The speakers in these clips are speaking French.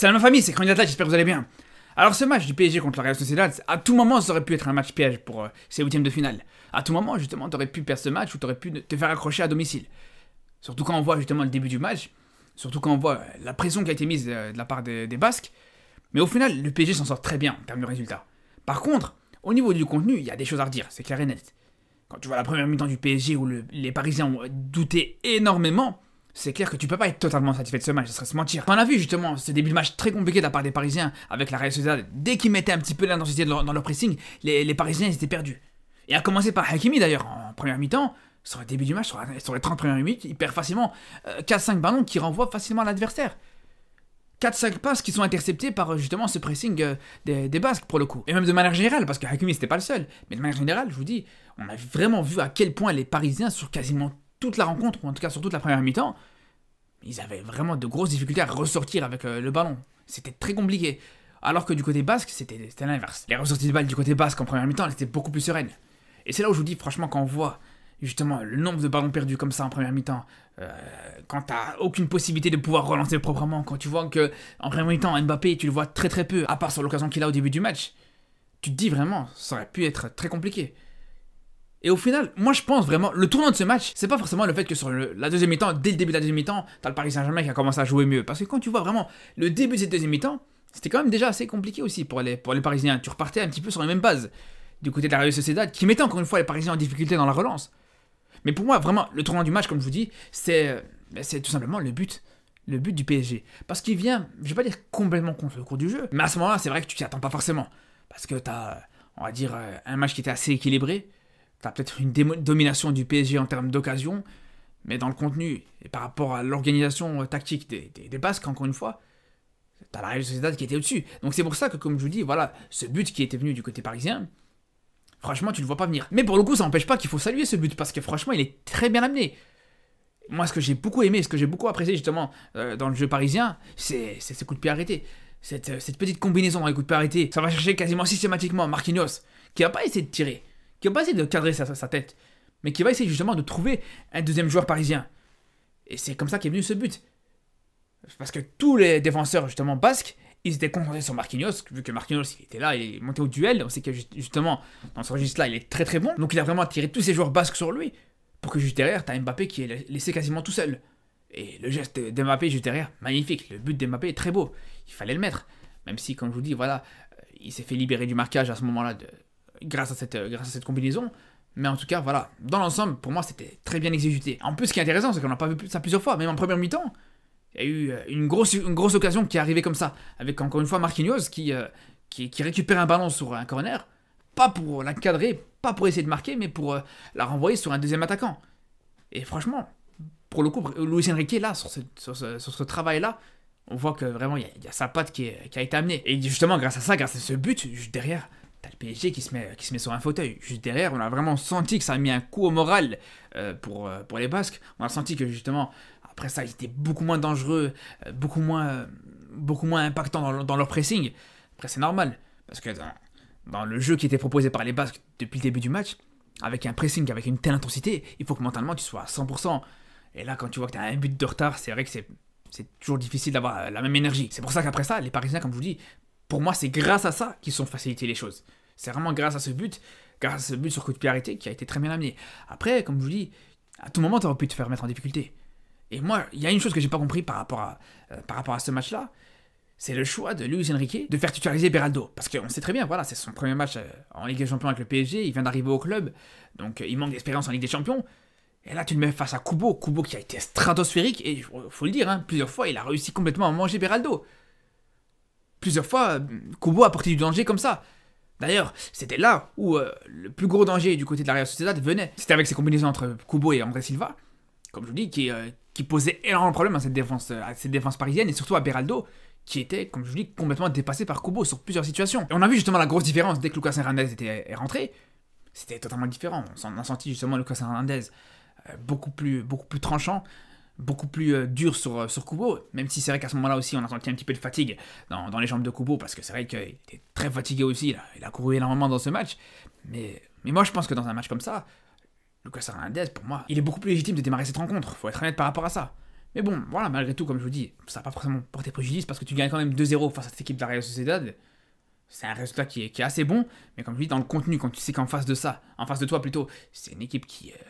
C'est la même famille, c'est Candidat, j'espère que vous allez bien. Alors ce match du PSG contre la Real Sociedad, à tout moment ça aurait pu être un match piège pour ces huitièmes de finale. À tout moment justement t'aurais pu perdre ce match ou t'aurais pu te faire accrocher à domicile. Surtout quand on voit justement le début du match, surtout quand on voit la pression qui a été mise de la part des Basques. Mais au final, le PSG s'en sort très bien en termes de résultats. Par contre, au niveau du contenu, il y a des choses à redire, c'est clair et net. Quand tu vois la première mi-temps du PSG où les Parisiens ont douté énormément, c'est clair que tu peux pas être totalement satisfait de ce match, ça serait se mentir. On a vu justement ce début de match très compliqué de la part des Parisiens avec la Real Sociedad. Dès qu'ils mettaient un petit peu l'intensité dans leur pressing, les Parisiens ils étaient perdus. Et à commencer par Hakimi d'ailleurs, en première mi-temps, sur le début du match, sur les 30 premières minutes, il perd facilement 4-5 ballons qui renvoient facilement à l'adversaire. 4-5 passes qui sont interceptées par justement ce pressing des Basques pour le coup. Et même de manière générale, parce que Hakimi c'était pas le seul. Mais de manière générale, je vous dis, on a vraiment vu à quel point les Parisiens, sur quasiment toute la rencontre, ou en tout cas sur toute la première mi-temps, ils avaient vraiment de grosses difficultés à ressortir avec le ballon. C'était très compliqué. Alors que du côté basque, c'était l'inverse. Les ressorties de balles du côté basque en première mi-temps, elles étaient beaucoup plus sereines. Et c'est là où je vous dis, franchement, quand on voit justement le nombre de ballons perdus comme ça en première mi-temps, quand t'as aucune possibilité de pouvoir relancer proprement, quand tu vois que en première mi-temps Mbappé tu le vois très très peu, à part sur l'occasion qu'il a au début du match, tu te dis vraiment ça aurait pu être très compliqué. Et au final, moi je pense vraiment, le tournant de ce match, c'est pas forcément le fait que sur la deuxième mi-temps, dès le début de la deuxième mi-temps, t'as le Paris Saint-Germain qui a commencé à jouer mieux. Parce que quand tu vois vraiment le début de cette deuxième mi-temps, c'était quand même déjà assez compliqué aussi pour les Parisiens. Tu repartais un petit peu sur les mêmes bases du côté de la Real Sociedad, qui mettait encore une fois les Parisiens en difficulté dans la relance. Mais pour moi, vraiment, le tournant du match, comme je vous dis, c'est tout simplement le but du PSG. Parce qu'il vient, je vais pas dire complètement contre le cours du jeu, mais à ce moment-là, c'est vrai que tu t'y attends pas forcément. Parce que t'as, on va dire, un match qui était assez équilibré. T'as peut-être une domination du PSG en termes d'occasion, mais dans le contenu, et par rapport à l'organisation tactique des Basques, encore une fois, t'as la Real Sociedad qui était au-dessus. Donc c'est pour ça que, comme je vous dis, voilà, ce but qui était venu du côté parisien, franchement, tu le vois pas venir. Mais pour le coup, ça n'empêche pas qu'il faut saluer ce but, parce que franchement, il est très bien amené. Moi, ce que j'ai beaucoup aimé, ce que j'ai beaucoup apprécié justement dans le jeu parisien, c'est ce coup de pied arrêté. Cette petite combinaison dans les coups de pied arrêtés, ça va chercher quasiment systématiquement Marquinhos, qui va pas essayer de tirer, qui va pas essayer de cadrer sa tête, mais qui va essayer justement de trouver un deuxième joueur parisien. Et c'est comme ça qu'est venu ce but. Parce que tous les défenseurs justement basques, ils étaient concentrés sur Marquinhos, vu que Marquinhos il était là, il est monté au duel, on sait que justement dans ce registre-là il est très très bon, donc il a vraiment attiré tous ces joueurs basques sur lui, pour que juste derrière t'as Mbappé qui est laissé quasiment tout seul. Et le geste d'Mbappé juste derrière, magnifique, le but d'Mbappé est très beau, il fallait le mettre, même si comme je vous dis, voilà, il s'est fait libérer du marquage à ce moment-là grâce à cette combinaison. Mais en tout cas, voilà, dans l'ensemble, pour moi, c'était très bien exécuté. En plus, ce qui est intéressant, c'est qu'on n'a pas vu ça plusieurs fois, même en première mi-temps. Il y a eu une grosse occasion qui est arrivée comme ça, avec encore une fois Marquinhos qui récupère un ballon sur un corner, pas pour la cadrer, pas pour essayer de marquer, mais pour la renvoyer sur un deuxième attaquant. Et franchement, pour le coup, Luis Enrique, là, sur ce travail-là, on voit que vraiment, il y a sa patte qui a été amenée. Et justement, grâce à ça, grâce à ce but, juste derrière, t'as le PSG qui se met sur un fauteuil. Juste derrière, on a vraiment senti que ça a mis un coup au moral pour les Basques. On a senti que justement, après ça, ils étaient beaucoup moins dangereux, beaucoup moins impactants dans leur pressing. Après, c'est normal, parce que dans le jeu qui était proposé par les Basques depuis le début du match, avec un pressing, avec une telle intensité, il faut que mentalement tu sois à 100%. Et là, quand tu vois que tu as un but de retard, c'est vrai que c'est toujours difficile d'avoir la même énergie. C'est pour ça qu'après ça, les Parisiens, comme je vous dis, pour moi, c'est grâce à ça qu'ils ont facilité les choses. C'est vraiment grâce à ce but sur coup de pied arrêté, qui a été très bien amené. Après, comme je vous dis, à tout moment, tu aurais pu te faire mettre en difficulté. Et moi, il y a une chose que j'ai pas compris par rapport à ce match-là, c'est le choix de Luis Enrique de faire titulariser Beraldo. Parce qu'on sait très bien, voilà, c'est son premier match en Ligue des Champions avec le PSG, il vient d'arriver au club, donc il manque d'expérience en Ligue des Champions. Et là, tu le mets face à Kubo qui a été stratosphérique, et faut le dire, hein, plusieurs fois, il a réussi complètement à manger Beraldo. Plusieurs fois, Kubo a porté du danger comme ça. D'ailleurs, c'était là où le plus gros danger du côté de la Real Sociedad venait. C'était avec ces combinaisons entre Kubo et André Silva, comme je vous dis, qui posait énormément de problèmes à cette défense parisienne, et surtout à Beraldo, qui était, comme je vous dis, complètement dépassé par Kubo sur plusieurs situations. Et on a vu justement la grosse différence dès que Lucas Hernandez est rentré. C'était totalement différent. On a senti justement Lucas Hernandez beaucoup plus tranchant, beaucoup plus dur sur Kubo, même si c'est vrai qu'à ce moment-là aussi on a senti un petit peu de fatigue dans les jambes de Kubo, parce que c'est vrai qu'il était très fatigué aussi, il a couru énormément dans ce match, mais moi je pense que dans un match comme ça, Lucas Hernandez, pour moi, il est beaucoup plus légitime de démarrer cette rencontre, faut être honnête par rapport à ça. Mais bon, voilà, malgré tout, comme je vous dis, ça n'a pas forcément porté préjudice parce que tu gagnes quand même 2-0 face à cette équipe de la Real Sociedad. C'est un résultat qui est assez bon, mais comme je dis, dans le contenu, quand tu sais qu'en face de ça, en face de toi plutôt, c'est une équipe qui est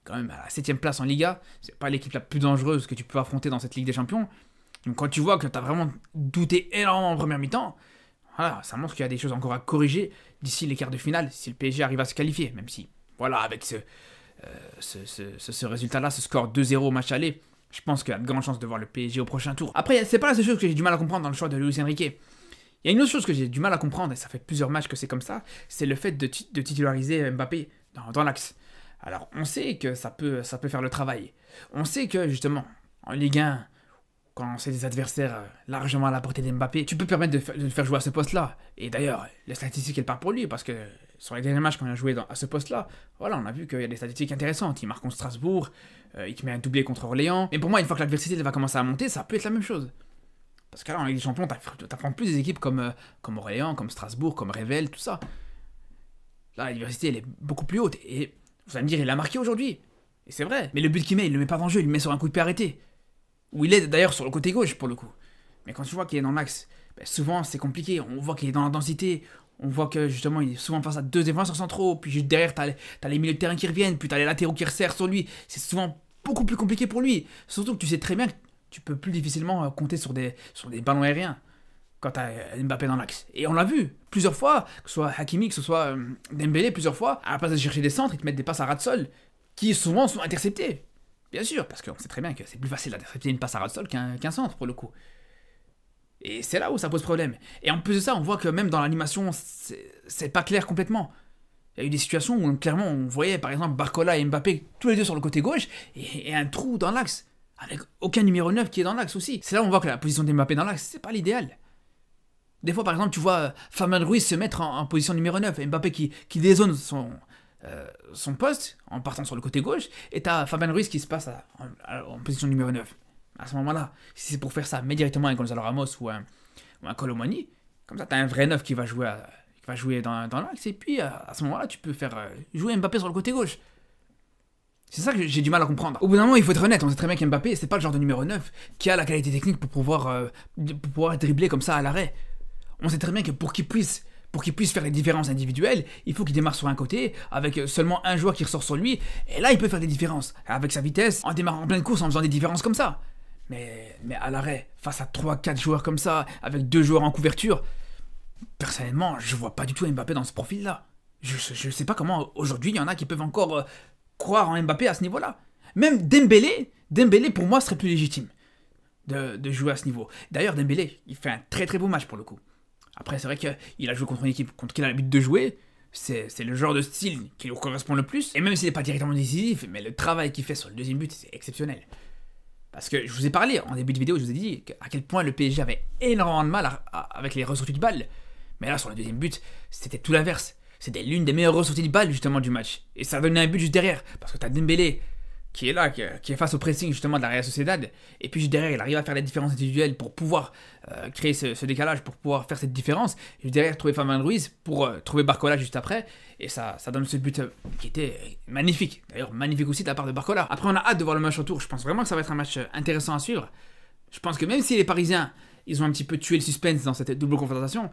quand même à la 7ème place en Liga, c'est pas l'équipe la plus dangereuse que tu peux affronter dans cette Ligue des Champions. Donc quand tu vois que tu as vraiment douté énormément en première mi-temps, voilà, ça montre qu'il y a des choses encore à corriger d'ici les quarts de finale, si le PSG arrive à se qualifier, même si, voilà, avec ce résultat-là, ce score 2-0 au match aller, je pense qu'il y a de grandes chances de voir le PSG au prochain tour. Après, c'est pas la seule chose que j'ai du mal à comprendre dans le choix de Luis Enrique. Il y a une autre chose que j'ai du mal à comprendre, et ça fait plusieurs matchs que c'est comme ça, c'est le fait de titulariser Mbappé dans l'axe. Alors, on sait que ça peut faire le travail. On sait que, justement, en Ligue 1, quand c'est des adversaires largement à la portée d'Mbappé, tu peux permettre de le faire jouer à ce poste-là. Et d'ailleurs, les statistiques, elles parlent pour lui, parce que sur les derniers matchs, quand il a joué à ce poste-là, voilà, on a vu qu'il y a des statistiques intéressantes. Il marque contre Strasbourg, il te met un doublé contre Orléans. Mais pour moi, une fois que l'adversité va commencer à monter, ça peut être la même chose. Parce que là, en Ligue des Champions, t'affrontes plus des équipes comme Orléans, comme Strasbourg, comme Revel, tout ça. Là, l'adversité, elle est beaucoup plus haute. Et vous allez me dire, il a marqué aujourd'hui. Et c'est vrai. Mais le but qu'il met, il le met pas dans le jeu, il le met sur un coup de pied arrêté. Où il est d'ailleurs sur le côté gauche, pour le coup. Mais quand tu vois qu'il est dans l'axe, ben souvent, c'est compliqué. On voit qu'il est dans la densité. On voit que, justement, il est souvent face à deux défenseurs centraux. Puis juste derrière, t'as les milieux de terrain qui reviennent. Puis t'as les latéraux qui resserrent sur lui. C'est souvent beaucoup plus compliqué pour lui. Surtout que tu sais très bien que tu peux plus difficilement compter sur des ballons aériens quand tu as Mbappé dans l'axe. Et on l'a vu plusieurs fois, que ce soit Hakimi, que ce soit Dembélé, plusieurs fois, à la place de chercher des centres, ils te mettent des passes à ras de sol, qui souvent sont interceptées. Bien sûr, parce qu'on sait très bien que c'est plus facile d'intercepter une passe à ras de sol qu'un centre, pour le coup. Et c'est là où ça pose problème. Et en plus de ça, on voit que même dans l'animation, c'est pas clair complètement. Il y a eu des situations où clairement on voyait par exemple Barcola et Mbappé tous les deux sur le côté gauche, et un trou dans l'axe. Avec aucun numéro 9 qui est dans l'axe aussi. C'est là où on voit que la position d'Mbappé dans l'axe, c'est pas l'idéal. Des fois, par exemple, tu vois Fabien Ruiz se mettre en position numéro 9, et Mbappé qui dézone son poste en partant sur le côté gauche, et t'as Fabien Ruiz qui se passe en position numéro 9. À ce moment-là, si c'est pour faire ça, mets directement un Gonzalo Ramos ou un Colomani, comme ça t'as un vrai 9 qui va jouer dans l'axe, et puis à ce moment-là, tu peux faire jouer Mbappé sur le côté gauche. C'est ça que j'ai du mal à comprendre. Au bout d'un moment, il faut être honnête, on sait très bien qu'Mbappé, c'est pas le genre de numéro 9 qui a la qualité technique pour pouvoir dribbler comme ça à l'arrêt. On sait très bien que pour qu'il puisse faire les différences individuelles, il faut qu'il démarre sur un côté, avec seulement un joueur qui ressort sur lui, et là il peut faire des différences, avec sa vitesse, en démarrant en pleine course, en faisant des différences comme ça. Mais à l'arrêt, face à 3-4 joueurs comme ça, avec 2 joueurs en couverture, personnellement, je vois pas du tout Mbappé dans ce profil-là. Je sais pas comment, aujourd'hui, il y en a qui peuvent encore croire en Mbappé à ce niveau-là. Même Dembélé pour moi serait plus légitime de jouer à ce niveau. D'ailleurs, Dembélé, il fait un très très beau match pour le coup. Après, c'est vrai qu'il a joué contre une équipe contre qui il a l'habitude de jouer. C'est le genre de style qui lui correspond le plus. Et même s'il n'est pas directement décisif, mais le travail qu'il fait sur le deuxième but, c'est exceptionnel. Parce que je vous ai parlé en début de vidéo, je vous ai dit à quel point le PSG avait énormément de mal avec les ressorties de balles. Mais là, sur le deuxième but, c'était tout l'inverse. C'était l'une des meilleures ressorties de balles justement du match. Et ça donnait un but juste derrière. Parce que t'as Dembélé qui est là, qui est face au pressing justement de la Real Sociedad. Et puis juste derrière, il arrive à faire la différence individuelle pour pouvoir créer ce décalage, pour pouvoir faire cette différence. Et juste derrière, trouver Fabien Ruiz pour trouver Barcola juste après. Et ça donne ce but qui était magnifique. D'ailleurs, magnifique aussi de la part de Barcola. Après, on a hâte de voir le match retour. Je pense vraiment que ça va être un match intéressant à suivre. Je pense que même si les Parisiens, ils ont un petit peu tué le suspense dans cette double confrontation,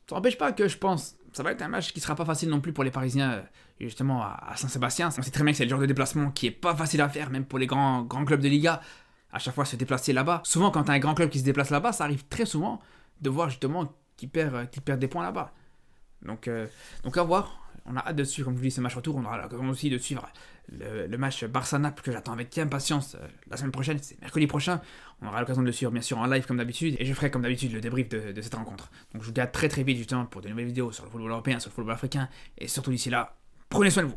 ça n'empêche pas que je pense ça va être un match qui sera pas facile non plus pour les Parisiens, justement à Saint-Sébastien. On sait très bien que c'est le genre de déplacement qui est pas facile à faire, même pour les grands clubs de Liga. À chaque fois se déplacer là-bas. Souvent, quand t'as un grand club qui se déplace là-bas, ça arrive très souvent de voir justement qu'il perd des points là-bas. Donc à voir. On a hâte de suivre, comme je vous dis, ce match retour. On aura l'occasion aussi de suivre le match Barça-Naples que j'attends avec impatience la semaine prochaine. C'est mercredi prochain. On aura l'occasion de le suivre, bien sûr, en live comme d'habitude. Et je ferai comme d'habitude le débrief de cette rencontre. Donc je vous dis à très très vite, justement, pour de nouvelles vidéos sur le football européen, sur le football africain. Et surtout d'ici là, prenez soin de vous.